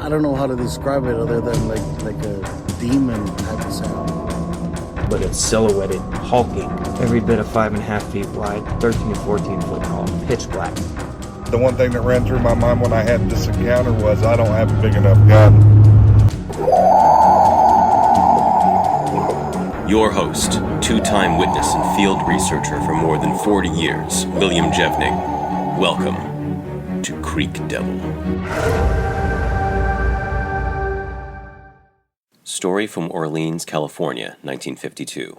I don't know how to describe it other than like a demon type of sound. But it's silhouetted, hulking, every bit of 5.5 feet wide, 13 to 14 foot tall, pitch black. The one thing that ran through my mind when I had this encounter was I don't have a big enough gun. Your host, two-time witness and field researcher for more than 40 years, William Jevning. Welcome to Creek Devil. Story from Orleans, California, 1952.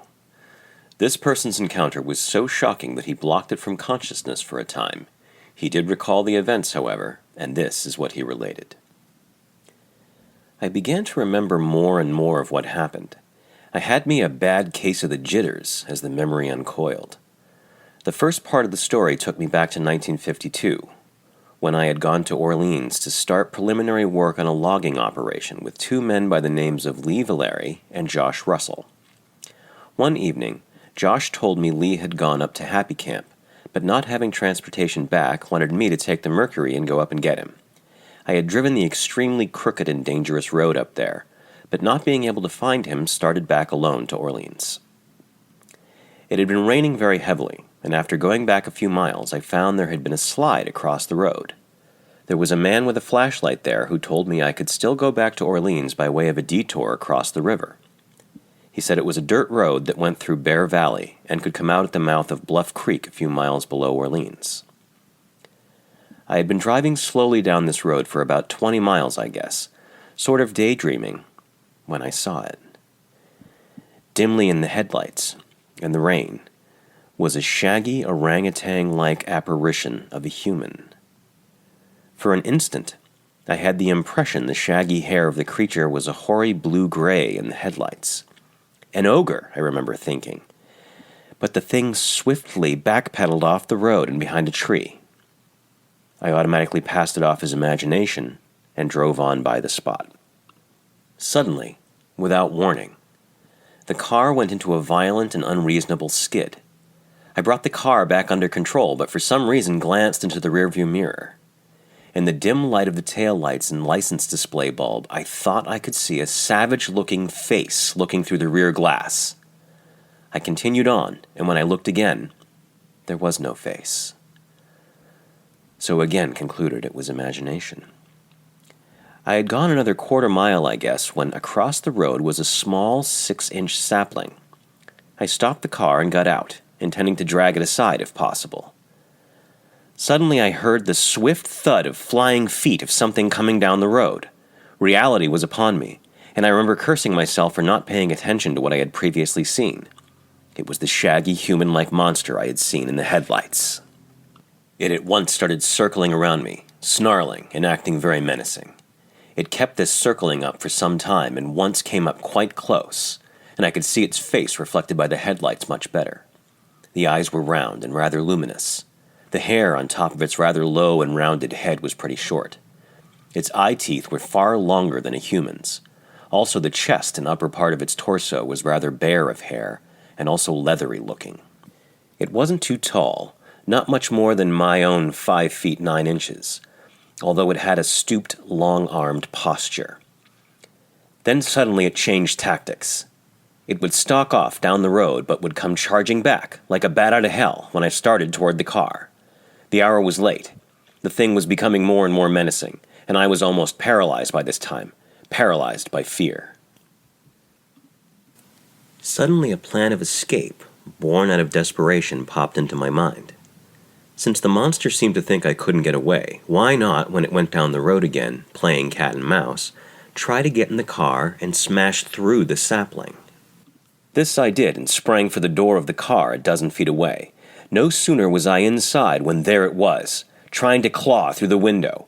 This person's encounter was so shocking that he blocked it from consciousness for a time. He did recall the events, however, and this is what he related. I began to remember more and more of what happened. I had me a bad case of the jitters as the memory uncoiled. The first part of the story took me back to 1952, when I had gone to Orleans to start preliminary work on a logging operation with two men by the names of Lee Valeri and Josh Russell. One evening, Josh told me Lee had gone up to Happy Camp, but not having transportation back, wanted me to take the Mercury and go up and get him. I had driven the extremely crooked and dangerous road up there, but not being able to find him, started back alone to Orleans. It had been raining very heavily, and after going back a few miles, I found there had been a slide across the road. There was a man with a flashlight there who told me I could still go back to Orleans by way of a detour across the river. He said it was a dirt road that went through Bear Valley and could come out at the mouth of Bluff Creek a few miles below Orleans. I had been driving slowly down this road for about 20 miles, I guess, sort of daydreaming, when I saw it. Dimly in the headlights, and the rain, was a shaggy orangutan-like apparition of a human. For an instant, I had the impression the shaggy hair of the creature was a hoary blue-gray in the headlights. An ogre, I remember thinking. But the thing swiftly backpedaled off the road and behind a tree. I automatically passed it off as imagination and drove on by the spot. Suddenly, without warning, the car went into a violent and unreasonable skid. I brought the car back under control, but for some reason glanced into the rearview mirror. In the dim light of the taillights and license display bulb, I thought I could see a savage-looking face looking through the rear glass. I continued on, and when I looked again, there was no face. So again concluded it was imagination. I had gone another quarter mile, I guess, when across the road was a small 6-inch sapling. I stopped the car and got out, intending to drag it aside if possible. Suddenly I heard the swift thud of flying feet of something coming down the road. Reality was upon me, and I remember cursing myself for not paying attention to what I had previously seen. It was the shaggy human-like monster I had seen in the headlights. It at once started circling around me, snarling and acting very menacing. It kept this circling up for some time and once came up quite close, and I could see its face reflected by the headlights much better. The eyes were round and rather luminous. The hair on top of its rather low and rounded head was pretty short. Its eye teeth were far longer than a human's. Also the chest and upper part of its torso was rather bare of hair, and also leathery looking. It wasn't too tall, not much more than my own 5 feet 9 inches, although it had a stooped, long-armed posture. Then suddenly it changed tactics. It would stalk off down the road, but would come charging back, like a bat out of hell, when I started toward the car. The hour was late. The thing was becoming more and more menacing, and I was almost paralyzed by this time, paralyzed by fear. Suddenly a plan of escape, born out of desperation, popped into my mind. Since the monster seemed to think I couldn't get away, why not, when it went down the road again, playing cat and mouse, try to get in the car and smash through the sapling? This I did and sprang for the door of the car a dozen feet away. No sooner was I inside when there it was, trying to claw through the window.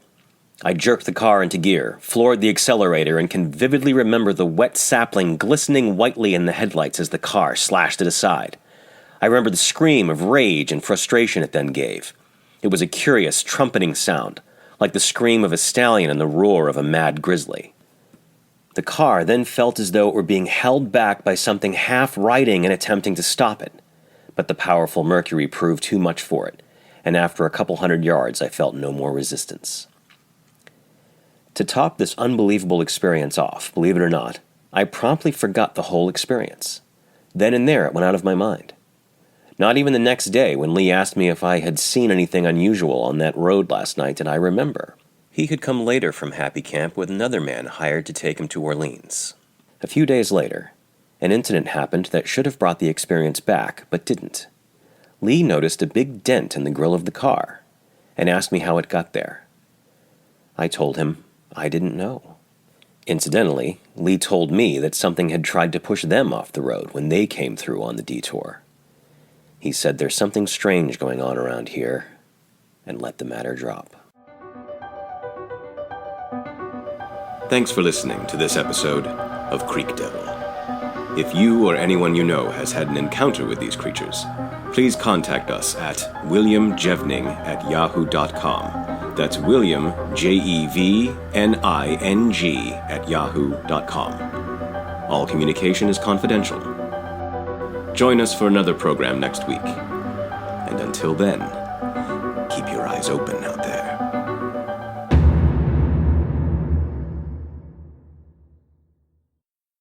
I jerked the car into gear, floored the accelerator, and can vividly remember the wet sapling glistening whitely in the headlights as the car slashed it aside. I remember the scream of rage and frustration it then gave. It was a curious, trumpeting sound, like the scream of a stallion and the roar of a mad grizzly. The car then felt as though it were being held back by something half riding and attempting to stop it. But the powerful Mercury proved too much for it, and after a couple 100 yards I felt no more resistance. To top this unbelievable experience off, believe it or not, I promptly forgot the whole experience. Then and there, it went out of my mind. Not even the next day, when Lee asked me if I had seen anything unusual on that road last night, did I remember. He had come later from Happy Camp with another man hired to take him to Orleans. A few days later, an incident happened that should have brought the experience back, but didn't. Lee noticed a big dent in the grill of the car, and asked me how it got there. I told him I didn't know. Incidentally, Lee told me that something had tried to push them off the road when they came through on the detour. He said there's something strange going on around here, and let the matter drop. Thanks for listening to this episode of Creek Devil. If you or anyone you know has had an encounter with these creatures, please contact us at williamjevning@yahoo.com. That's William, Jevning, @yahoo.com. All communication is confidential. Join us for another program next week. And until then, keep your eyes open out there.